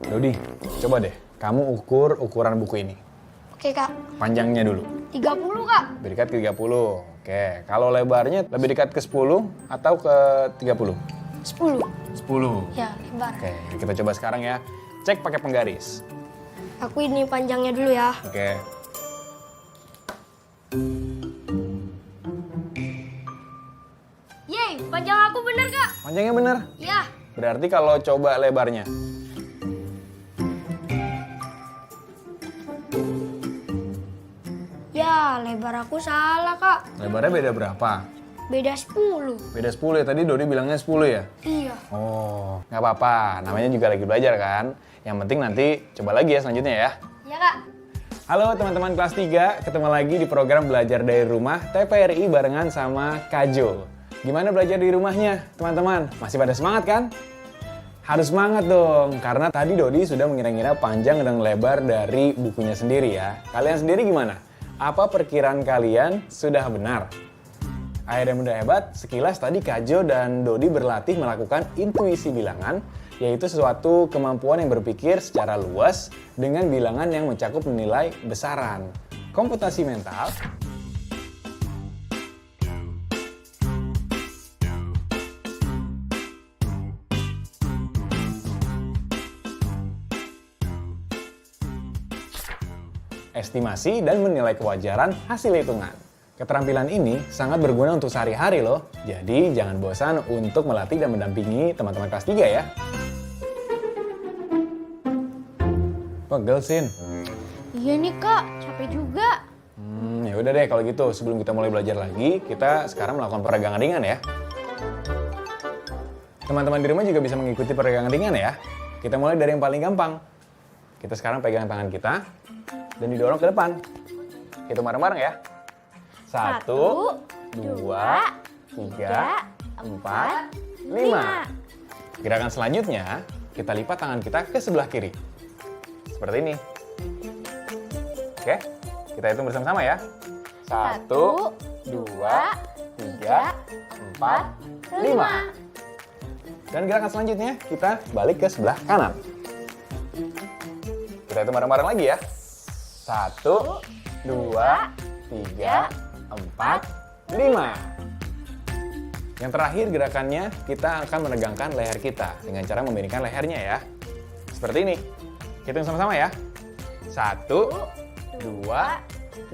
Dodi, coba deh, kamu ukur ukuran buku ini. Oke, Kak. Panjangnya dulu. 30, Kak. Lebih dekat ke 30. Oke, kalau lebarnya lebih dekat ke 10 atau ke 30? 10. 10. Ya, lebar. Oke, kita coba sekarang ya. Cek pakai penggaris. Aku ini panjangnya dulu ya. Oke. Yeay, panjang aku bener, Kak. Panjangnya bener. Ya. Berarti kalau coba lebarnya. Ya, lebar aku salah, Kak. Lebarnya beda berapa? Beda 10. Beda 10 ya, tadi Dodi bilangnya 10 ya? Iya. Oh, nggak apa-apa. Namanya juga lagi belajar kan? Yang penting nanti coba lagi ya selanjutnya ya. Iya, Kak. Halo teman-teman kelas 3, ketemu lagi di program Belajar dari Rumah TPRI barengan sama Kajo. Gimana belajar di rumahnya, teman-teman? Masih pada semangat kan? Harus semangat dong, karena tadi Dodi sudah mengira-ngira panjang dan lebar dari bukunya sendiri ya. Kalian sendiri gimana? Apa perkiraan kalian sudah benar? Ayah dan Bunda Hebat, sekilas tadi Kajo dan Dodi berlatih melakukan intuisi bilangan, yaitu suatu kemampuan yang berpikir secara luas dengan bilangan yang mencakup nilai besaran. Komputasi mental estimasi dan menilai kewajaran hasil hitungan. Keterampilan ini sangat berguna untuk sehari-hari loh. Jadi jangan bosan untuk melatih dan mendampingi teman-teman kelas 3 ya. Pegel, Sin. Iya nih, Kak. Capek juga. Ya udah deh kalau gitu, sebelum kita mulai belajar lagi, kita sekarang melakukan peregangan ringan ya. Teman-teman di rumah juga bisa mengikuti peregangan ringan ya. Kita mulai dari yang paling gampang. Kita sekarang pegang tangan kita dan didorong ke depan. Hitung bareng-bareng ya. 1, 2, 3, 4, 5. Gerakan selanjutnya, kita lipat tangan kita ke sebelah kiri. Seperti ini. Oke, kita hitung bersama-sama ya. 1, 2, 3, 4, 5. Dan gerakan selanjutnya, kita balik ke sebelah kanan. Kita hitung bareng-bareng lagi ya. 1, 2, 3, 4, 5. Yang terakhir gerakannya, kita akan menegangkan leher kita dengan cara memiringkan lehernya ya. Seperti ini. Hitung sama-sama ya. 1, 2,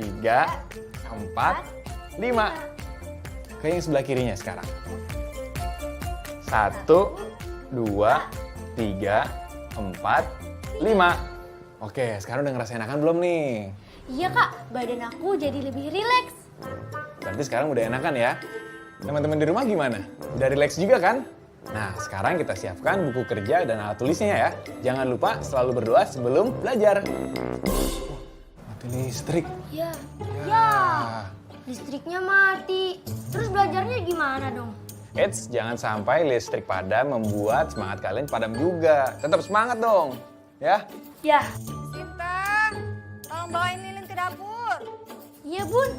3, 4, 5. Ke yang sebelah kirinya sekarang. 1, 2, 3, 4, 5. Oke, sekarang udah ngerasain enakan belum nih? Iya, Kak. Badan aku jadi lebih rileks. Berarti sekarang udah enakan ya? Teman-teman di rumah gimana? Udah rileks juga kan? Nah, sekarang kita siapkan buku kerja dan alat tulisnya ya. Jangan lupa selalu berdoa sebelum belajar. Mati listrik. Ya. Ya. Listriknya mati. Terus belajarnya gimana dong? Eits, jangan sampai listrik padam membuat semangat kalian padam juga. Tetap semangat dong, ya. Ya. Sinta, tolong bawain lilin ke dapur. Iya, Bun.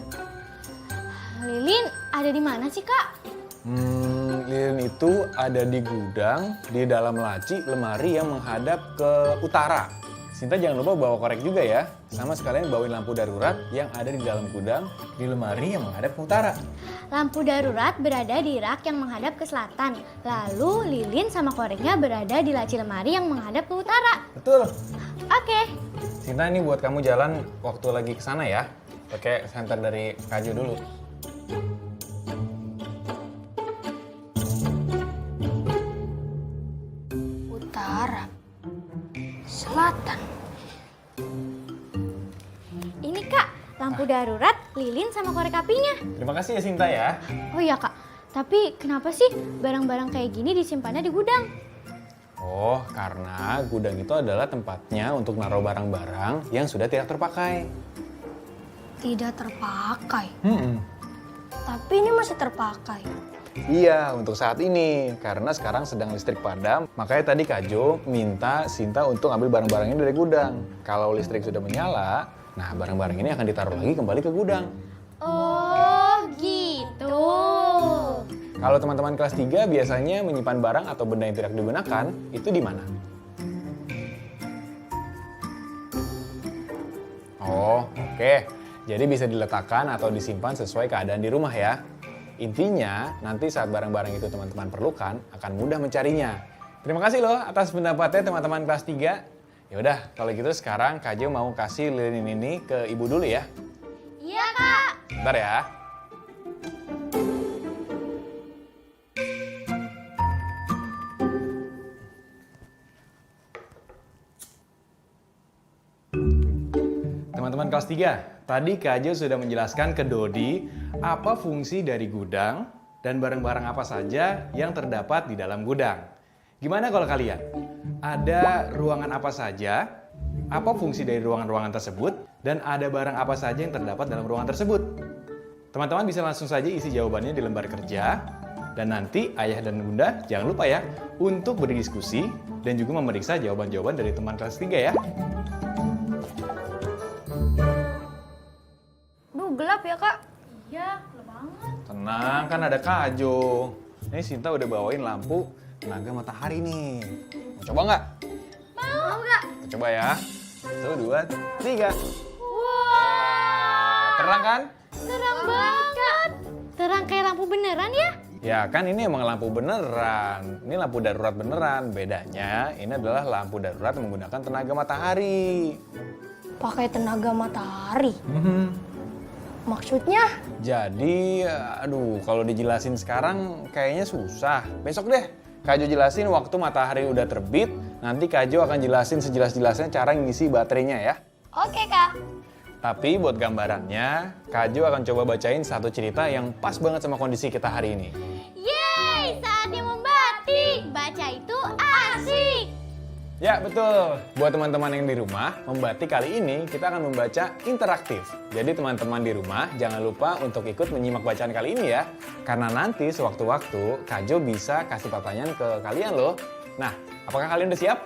Lilin ada di mana sih, Kak? Lilin itu ada di gudang, di dalam laci lemari yang menghadap ke utara. Sinta jangan lupa bawa korek juga ya. Sama sekalian bawain lampu darurat yang ada di dalam gudang, di lemari yang menghadap ke utara. Lampu darurat berada di rak yang menghadap ke selatan. Lalu lilin sama koreknya berada di laci lemari yang menghadap ke utara. Betul. Oke. Sinta ini buat kamu jalan waktu lagi ke sana ya. Pakai senter dari Kajo dulu. Utara. Selatan. Ini Kak, lampu darurat, lilin sama korek apinya. Terima kasih ya Sinta ya. Oh iya Kak, tapi kenapa sih barang-barang kayak gini disimpannya di gudang? Oh, karena gudang itu adalah tempatnya untuk naruh barang-barang yang sudah tidak terpakai. Tidak terpakai. Hmm. Tapi ini masih terpakai. Iya, untuk saat ini. Karena sekarang sedang listrik padam, makanya tadi Kak Jo minta Sinta untuk ambil barang-barang ini dari gudang. Kalau listrik sudah menyala, nah barang-barang ini akan ditaruh lagi kembali ke gudang. Oh gitu. Kalau teman-teman kelas 3 biasanya menyimpan barang atau benda yang tidak digunakan, itu di mana? Oh, oke. Jadi bisa diletakkan atau disimpan sesuai keadaan di rumah ya. Intinya, nanti saat barang-barang itu teman-teman perlukan, akan mudah mencarinya. Terima kasih loh atas pendapatnya teman-teman kelas 3. Yaudah, kalau gitu sekarang Kak Jo mau kasih lilin ini ke Ibu dulu ya. Iya Kak. Bentar ya. Teman-teman kelas 3, tadi Kak Jo sudah menjelaskan ke Dodi apa fungsi dari gudang dan barang-barang apa saja yang terdapat di dalam gudang. Gimana kalau kalian? Ada ruangan apa saja? Apa fungsi dari ruangan-ruangan tersebut? Dan ada barang apa saja yang terdapat dalam ruangan tersebut? Teman-teman bisa langsung saja isi jawabannya di lembar kerja. Dan nanti ayah dan bunda jangan lupa ya untuk berdiskusi dan juga memeriksa jawaban-jawaban dari teman kelas 3 ya. Duh, gelap ya Kak. Iya, gelap banget. Tenang, kan ada Kak Jo. Ini Sinta udah bawain lampu tenaga matahari nih. Mau coba nggak? Mau nggak? Kita coba ya. 1, 2, 3. Wah, Terang kan? terang banget. Terang kayak lampu beneran ya? Ya kan ini emang lampu beneran. Ini lampu darurat beneran. Bedanya ini adalah lampu darurat menggunakan tenaga matahari. Pakai tenaga matahari. Maksudnya? Jadi, aduh, kalau dijelasin sekarang kayaknya susah. Besok deh, Kak Jo jelasin waktu matahari udah terbit. Nanti Kak Jo akan jelasin sejelas-jelasnya cara ngisi baterainya ya. Oke Kak. Tapi buat gambarannya, Kak Jo akan coba bacain satu cerita yang pas banget sama kondisi kita hari ini. Yeay, saatnya membatik. Baca itu asik. Ya, betul. Buat teman-teman yang di rumah, membatik kali ini kita akan membaca interaktif. Jadi teman-teman di rumah jangan lupa untuk ikut menyimak bacaan kali ini ya. Karena nanti sewaktu-waktu Kak Jo bisa kasih pertanyaan ke kalian loh. Nah, apakah kalian udah siap?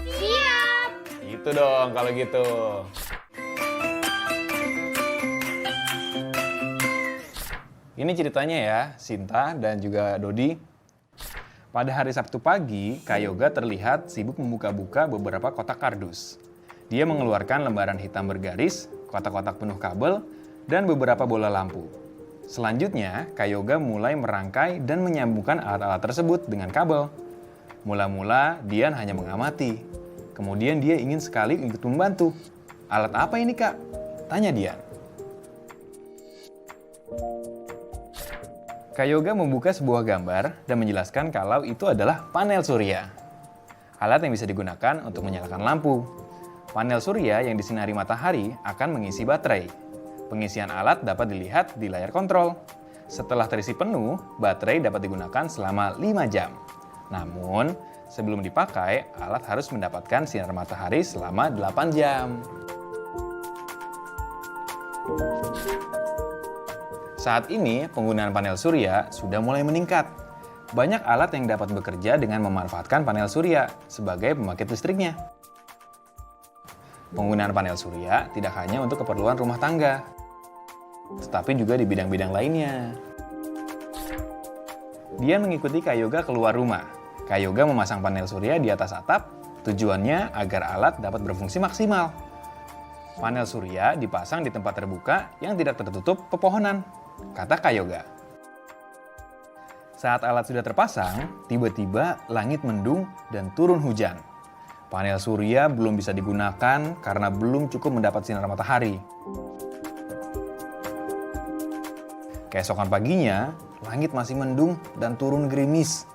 Siap. Gitu dong kalau gitu. Ini ceritanya ya, Sinta dan juga Dodi. Pada hari Sabtu pagi, Kak Yoga terlihat sibuk membuka-buka beberapa kotak kardus. Dia mengeluarkan lembaran hitam bergaris, kotak-kotak penuh kabel, dan beberapa bola lampu. Selanjutnya, Kak Yoga mulai merangkai dan menyambungkan alat-alat tersebut dengan kabel. Mula-mula, Dian hanya mengamati. Kemudian dia ingin sekali ikut membantu. Alat apa ini, Kak? Tanya Dian. Kak Yoga membuka sebuah gambar dan menjelaskan kalau itu adalah panel surya. Alat yang bisa digunakan untuk menyalakan lampu. Panel surya yang disinari matahari akan mengisi baterai. Pengisian alat dapat dilihat di layar kontrol. Setelah terisi penuh, baterai dapat digunakan selama 5 jam. Namun, sebelum dipakai, alat harus mendapatkan sinar matahari selama 8 jam. Saat ini, penggunaan panel surya sudah mulai meningkat. Banyak alat yang dapat bekerja dengan memanfaatkan panel surya sebagai pembangkit listriknya. Penggunaan panel surya tidak hanya untuk keperluan rumah tangga, tetapi juga di bidang-bidang lainnya. Dia mengikuti Kak Yoga keluar rumah. Kak Yoga memasang panel surya di atas atap, tujuannya agar alat dapat berfungsi maksimal. Panel surya dipasang di tempat terbuka yang tidak tertutup pepohonan, kata Kak Yoga. Saat alat sudah terpasang, tiba-tiba langit mendung dan turun hujan. Panel surya belum bisa digunakan karena belum cukup mendapat sinar matahari. Keesokan paginya, langit masih mendung dan turun gerimis.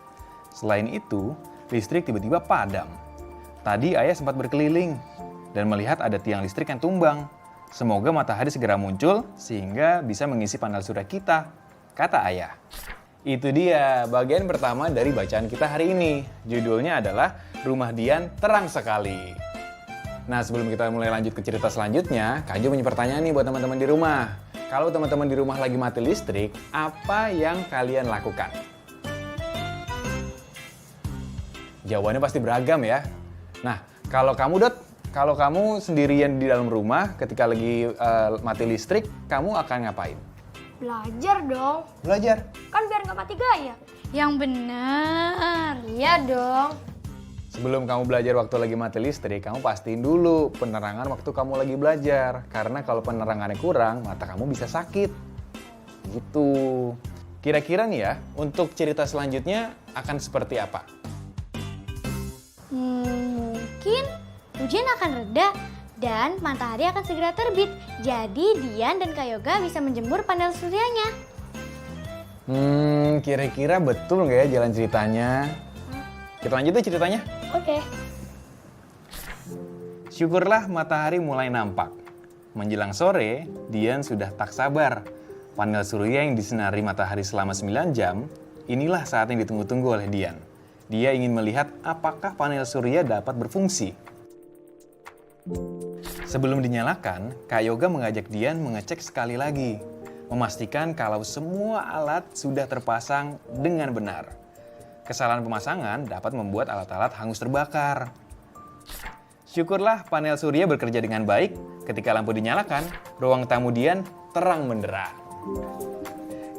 Selain itu, listrik tiba-tiba padam. Tadi ayah sempat berkeliling dan melihat ada tiang listrik yang tumbang. Semoga matahari segera muncul sehingga bisa mengisi panel surya kita, kata ayah. Itu dia bagian pertama dari bacaan kita hari ini. Judulnya adalah Rumah Dian Terang Sekali. Nah, sebelum kita mulai lanjut ke cerita selanjutnya, Kak Jo punya pertanyaan nih buat teman-teman di rumah. Kalau teman-teman di rumah lagi mati listrik, apa yang kalian lakukan? Jawabannya pasti beragam ya. Nah, kalau kamu Dot, kalau kamu sendirian di dalam rumah ketika lagi mati listrik, kamu akan ngapain? Belajar dong. Belajar. Kan biar nggak mati gaya. Yang benar. Iya dong. Sebelum kamu belajar waktu lagi mati listrik, kamu pastiin dulu penerangan waktu kamu lagi belajar. Karena kalau penerangannya kurang, mata kamu bisa sakit. Gitu. Kira-kira nih ya, untuk cerita selanjutnya akan seperti apa? Mungkin hujan akan reda dan matahari akan segera terbit. Jadi Dian dan Kak Yoga bisa menjemur panel suryanya. Kira-kira betul nggak ya jalan ceritanya? Kita lanjut deh ceritanya. Oke. Syukurlah matahari mulai nampak. Menjelang sore, Dian sudah tak sabar. Panel surya yang disinari matahari selama 9 jam, inilah saat yang ditunggu-tunggu oleh Dian. Dia ingin melihat apakah panel surya dapat berfungsi. Sebelum dinyalakan, Kak Yoga mengajak Dian mengecek sekali lagi. Memastikan kalau semua alat sudah terpasang dengan benar. Kesalahan pemasangan dapat membuat alat-alat hangus terbakar. Syukurlah panel surya bekerja dengan baik. Ketika lampu dinyalakan, ruang tamu Dian terang benderang.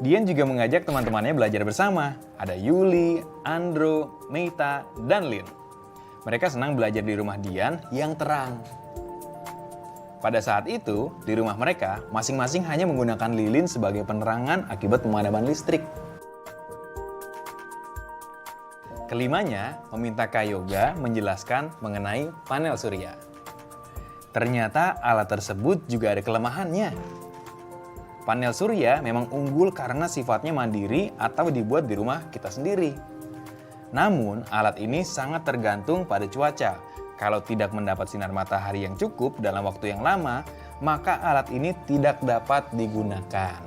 Dian juga mengajak teman-temannya belajar bersama. Ada Yuli, Andro, Meita, dan Lin. Mereka senang belajar di rumah Dian yang terang. Pada saat itu, di rumah mereka, masing-masing hanya menggunakan lilin sebagai penerangan akibat pemadaman listrik. Kelimanya meminta Kak Yoga menjelaskan mengenai panel surya. Ternyata alat tersebut juga ada kelemahannya. Panel surya memang unggul karena sifatnya mandiri atau dibuat di rumah kita sendiri. Namun, alat ini sangat tergantung pada cuaca. Kalau tidak mendapat sinar matahari yang cukup dalam waktu yang lama, maka alat ini tidak dapat digunakan.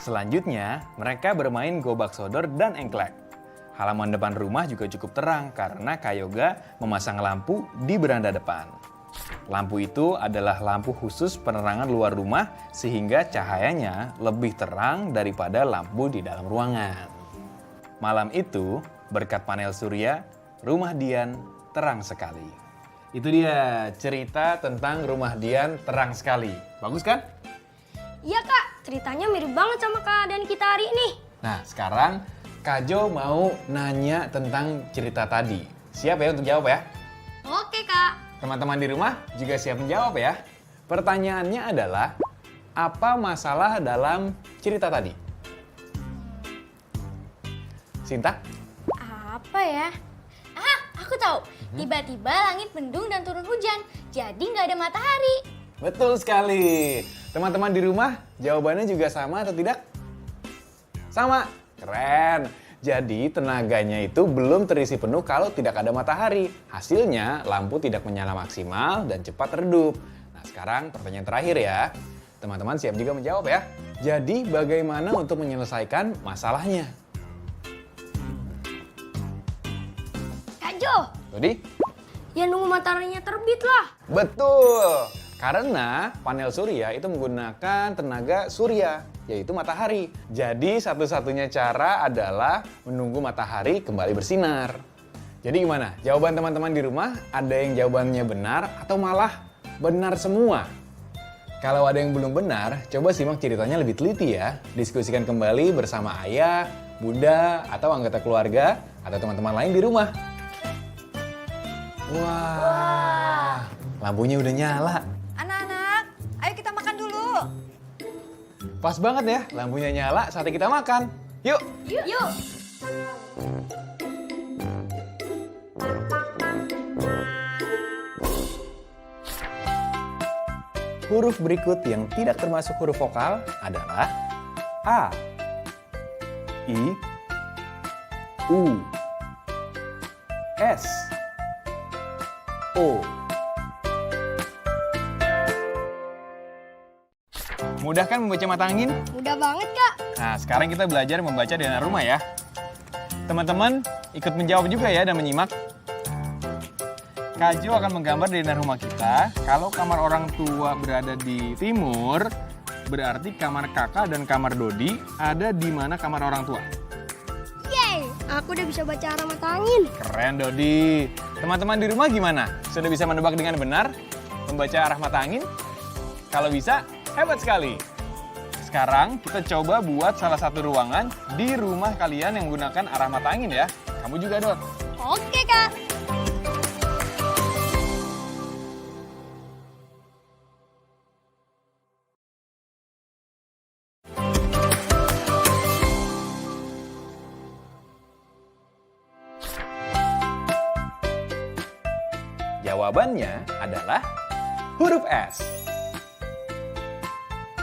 Selanjutnya, mereka bermain gobak sodor dan engklek. Halaman depan rumah juga cukup terang karena Kak Yoga memasang lampu di beranda depan. Lampu itu adalah lampu khusus penerangan luar rumah sehingga cahayanya lebih terang daripada lampu di dalam ruangan. Malam itu, berkat panel surya, rumah Dian terang sekali. Itu dia cerita tentang rumah Dian terang sekali. Bagus kan? Iya Kak, ceritanya mirip banget sama keadaan kita hari ini. Nah, sekarang Kak Jo mau nanya tentang cerita tadi. Siap ya untuk jawab ya? Oke Kak. Teman-teman di rumah juga siap menjawab ya. Pertanyaannya adalah, apa masalah dalam cerita tadi? Sinta? Apa ya? Aku tahu. Tiba-tiba langit mendung dan turun hujan. Jadi nggak ada matahari. Betul sekali. Teman-teman di rumah, jawabannya juga sama atau tidak? Sama. Keren. Jadi tenaganya itu belum terisi penuh kalau tidak ada matahari. Hasilnya lampu tidak menyala maksimal dan cepat redup. Nah, sekarang pertanyaan terakhir ya. Teman-teman siap juga menjawab ya. Jadi bagaimana untuk menyelesaikan masalahnya? Kak Jo, Tadi? ya nunggu mataharinya terbit lah. Betul. Karena panel surya itu menggunakan tenaga surya, yaitu matahari. Jadi satu-satunya cara adalah menunggu matahari kembali bersinar. Jadi gimana? Jawaban teman-teman di rumah ada yang jawabannya benar atau malah benar semua? Kalau ada yang belum benar, coba simak ceritanya lebih teliti ya. Diskusikan kembali bersama ayah, bunda, atau anggota keluarga, atau teman-teman lain di rumah. Wah, lampunya udah nyala. Anak-anak, ayo kita makan dulu. Pas banget ya, lampunya nyala saatnya kita makan. Yuk! Yuk. Huruf berikut yang tidak termasuk huruf vokal adalah A, I, U, S, O. Mudah kan membaca mata angin? Mudah banget, Kak. Nah, sekarang kita belajar membaca denah rumah ya. Teman-teman, ikut menjawab juga ya dan menyimak. Kak Jo akan menggambar denah rumah kita. Kalau kamar orang tua berada di timur, berarti kamar kakak dan kamar Dodi ada di mana kamar orang tua? Yeay, aku udah bisa baca arah mata angin. Keren, Dodi. Teman-teman di rumah gimana? Sudah bisa menebak dengan benar membaca arah mata angin? Kalau bisa, hebat sekali. Sekarang kita coba buat salah satu ruangan di rumah kalian yang menggunakan arah mata angin ya. Kamu juga, Dot. Oke, Kak. Jawabannya adalah huruf S.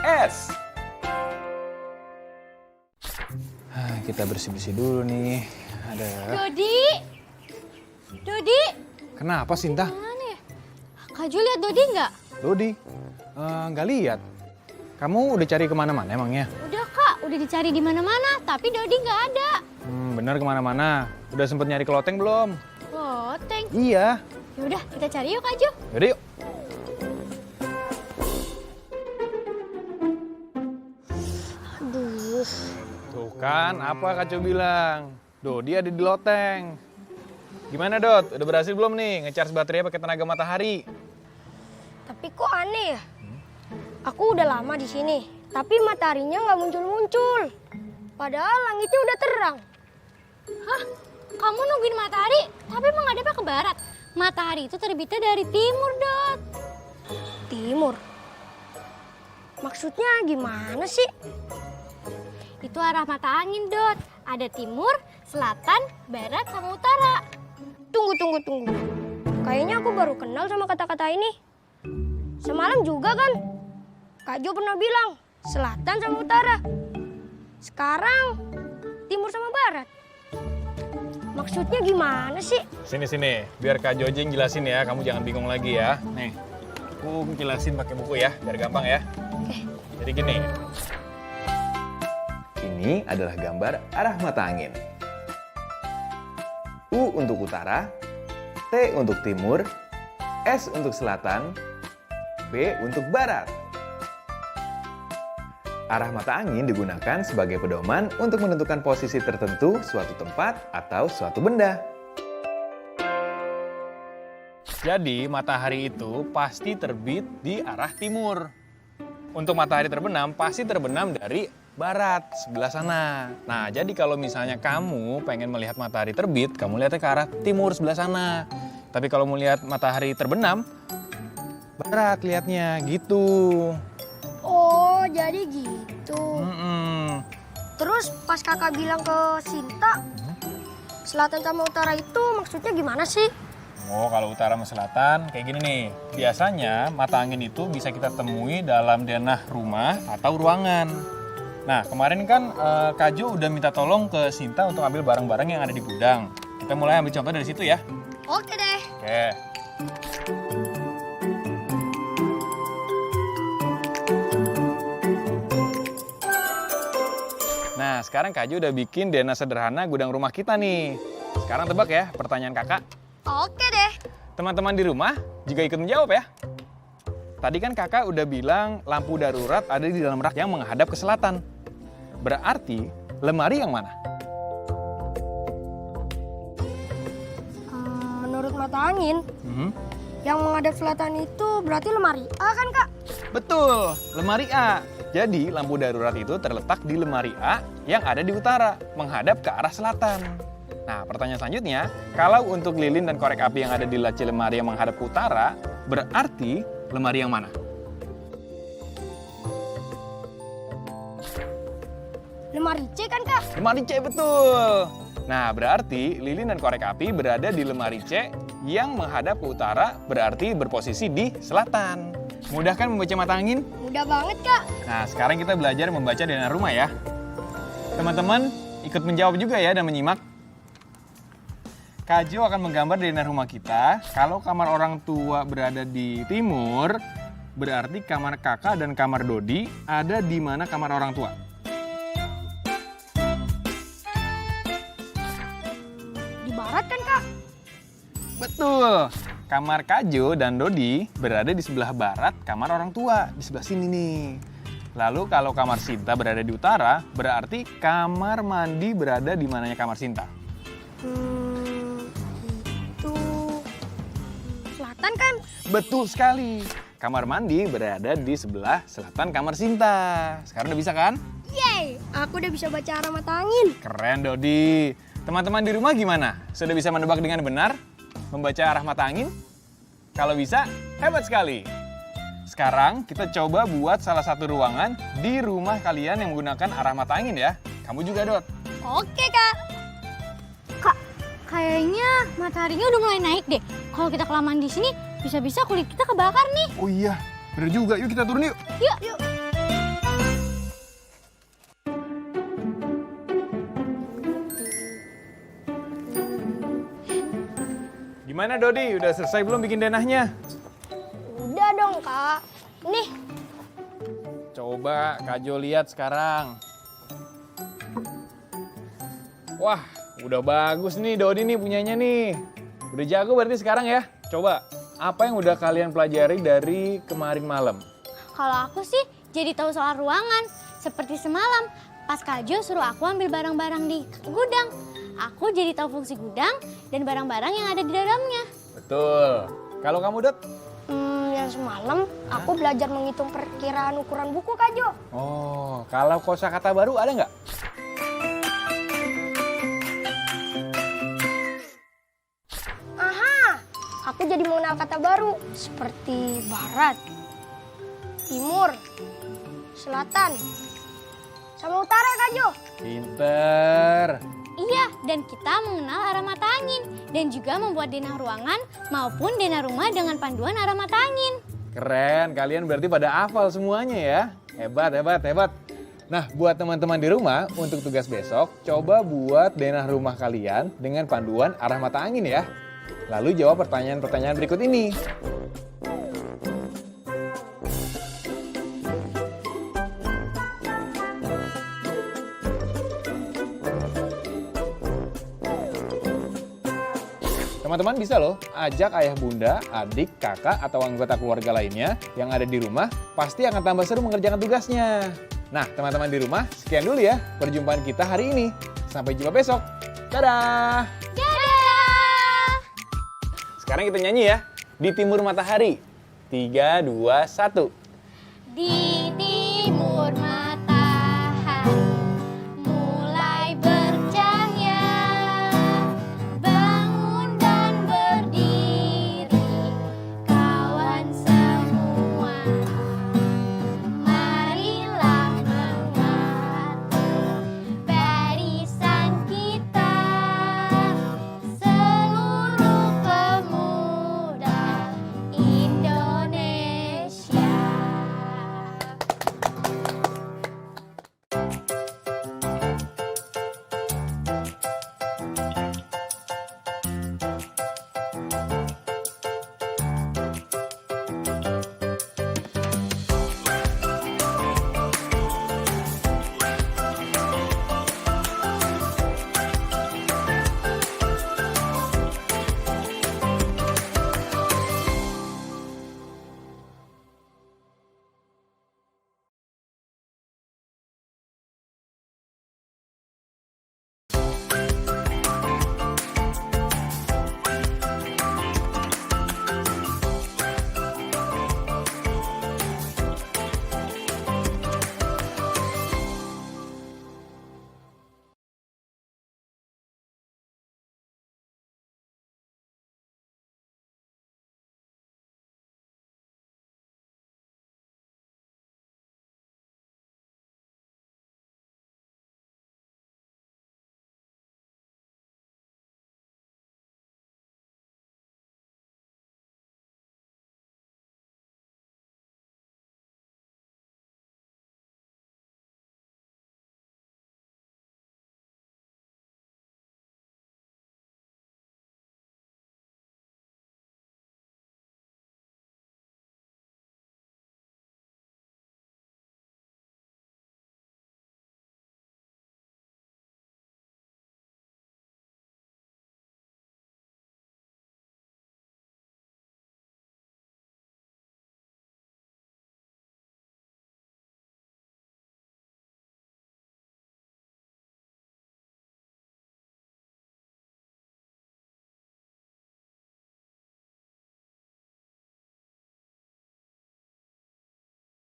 S. Kita bersih-bersih dulu nih. Ada. Dodi! Dodi! Kenapa, Sinta? Mana ya? Kak Jo lihat Dodi nggak? Dodi? Nggak lihat. Kamu udah cari kemana-mana emangnya? Udah Kak, udah dicari di mana-mana, tapi Dodi nggak ada. Bener kemana-mana. Udah sempet nyari keloteng belum? Loteng. Iya. Yaudah, kita cari yuk Kak Jo. Yaudah yuk. Aduh. Tuh kan, apa Kak Jo bilang? Dodi ada di loteng. Gimana, Dot? Udah berhasil belum nih ngecharge baterainya pakai tenaga matahari? Tapi kok aneh ya? Aku udah lama di sini, tapi mataharinya nggak muncul-muncul. Padahal langitnya udah terang. Hah? Kamu nungguin matahari, tapi menghadapnya ke barat. Matahari itu terbitnya dari timur, Dot. Timur? Maksudnya gimana sih? Itu arah mata angin, Dot. Ada timur, selatan, barat, sama utara. Tunggu. Kayaknya aku baru kenal sama kata-kata ini. Semalam juga kan? Kak Jo pernah bilang selatan sama utara. Sekarang timur sama barat. Maksudnya gimana sih? Sini, biar Kak Jojeng jelasin ya, kamu jangan bingung lagi ya. Nih, aku jelasin pakai buku ya, biar gampang ya. Jadi gini. Ini adalah gambar arah mata angin. U untuk utara, T untuk timur, S untuk selatan, B untuk barat. Arah mata angin digunakan sebagai pedoman untuk menentukan posisi tertentu suatu tempat atau suatu benda. Jadi, matahari itu pasti terbit di arah timur. Untuk matahari terbenam, pasti terbenam dari barat, sebelah sana. Nah, jadi kalau misalnya kamu pengen melihat matahari terbit, kamu lihatnya ke arah timur sebelah sana. Tapi kalau mau lihat matahari terbenam, barat lihatnya, gitu. Oh, jadi gitu. Mm-mm. Terus pas kakak bilang ke Sinta, selatan sama utara itu maksudnya gimana sih? Oh, kalau utara sama selatan kayak gini nih. Biasanya mata angin itu bisa kita temui dalam denah rumah atau ruangan. Nah, kemarin kan Kak Jo udah minta tolong ke Sinta untuk ambil barang-barang yang ada di gudang. Kita mulai ambil contoh dari situ ya. Oke deh. Oke. Nah, sekarang Kak Jo udah bikin denah sederhana gudang rumah kita nih. Sekarang tebak ya pertanyaan kakak. Oke deh. Teman-teman di rumah juga ikut menjawab ya. Tadi kan kakak udah bilang lampu darurat ada di dalam rak yang menghadap ke selatan. Berarti lemari yang mana? Menurut mata angin, yang menghadap selatan itu berarti lemari A kan kak? Betul, lemari A. Jadi lampu darurat itu terletak di lemari A yang ada di utara, menghadap ke arah selatan. Nah, pertanyaan selanjutnya, kalau untuk lilin dan korek api yang ada di laci lemari yang menghadap ke utara, berarti lemari yang mana? Lemari C kan kak? Lemari C, betul. Nah, berarti lilin dan korek api berada di lemari C yang menghadap ke utara, berarti berposisi di selatan. Mudah kan membaca mata angin? Mudah banget kak. Nah, sekarang kita belajar membaca denah rumah ya. Teman-teman, ikut menjawab juga ya dan menyimak. Kak Jo akan menggambar denah rumah kita. Kalau kamar orang tua berada di timur, berarti kamar kakak dan kamar Dodi ada di mana kamar orang tua? Di barat kan, Kak? Betul. Kamar Kajo dan Dodi berada di sebelah barat kamar orang tua, di sebelah sini nih. Lalu kalau kamar Sinta berada di utara, berarti kamar mandi berada di mananya kamar Sinta? Itu selatan kan? Betul sekali. Kamar mandi berada di sebelah selatan kamar Sinta. Sekarang udah bisa kan? Yeay, aku udah bisa baca arah mata angin. Keren, Dodi. Teman-teman di rumah gimana? Sudah bisa menebak dengan benar? Membaca arah mata angin? Kalau bisa, hebat sekali. Sekarang kita coba buat salah satu ruangan di rumah kalian yang menggunakan arah mata angin ya. Kamu juga, Dot. Oke, Kak. Kak, kayaknya mataharinya udah mulai naik deh. Kalau kita kelamaan di sini, bisa-bisa kulit kita kebakar nih. Oh iya, bener juga. Yuk kita turun yuk. Yuk. Gimana, Dodi? Udah selesai belum bikin denahnya? Udah dong, Kak. Nih, Coba Kak Jo lihat sekarang. Wah, udah bagus nih Dodi nih punyanya nih. Udah jago berarti sekarang ya. Coba, apa yang udah kalian pelajari dari kemarin malam? Kalau aku sih jadi tahu soal ruangan. Seperti semalam, pas Kak Jo suruh aku ambil barang-barang di gudang. Aku jadi tahu fungsi gudang dan barang-barang yang ada di dalamnya. Betul. Kalau kamu, Dot? yang semalam aku belajar menghitung perkiraan ukuran buku, Kak Jo. Oh, kalau kosakata baru ada nggak? Aha, aku jadi mengenal kata baru seperti barat, timur, selatan, sama utara, Kak Jo. Pinter. Iya, dan kita mengenal arah mata angin dan juga membuat denah ruangan maupun denah rumah dengan panduan arah mata angin. Keren, kalian berarti pada hafal semuanya ya. Hebat, hebat, hebat. Nah, buat teman-teman di rumah, untuk tugas besok, coba buat denah rumah kalian dengan panduan arah mata angin ya. Lalu jawab pertanyaan-pertanyaan berikut ini. Teman-teman bisa loh ajak ayah bunda, adik, kakak, atau anggota keluarga lainnya yang ada di rumah, pasti akan tambah seru mengerjakan tugasnya. Nah, teman-teman di rumah, sekian dulu ya perjumpaan kita hari ini. Sampai jumpa besok. Dadah! Dadah! Sekarang kita nyanyi ya, di timur matahari. 3, 2, 1. Di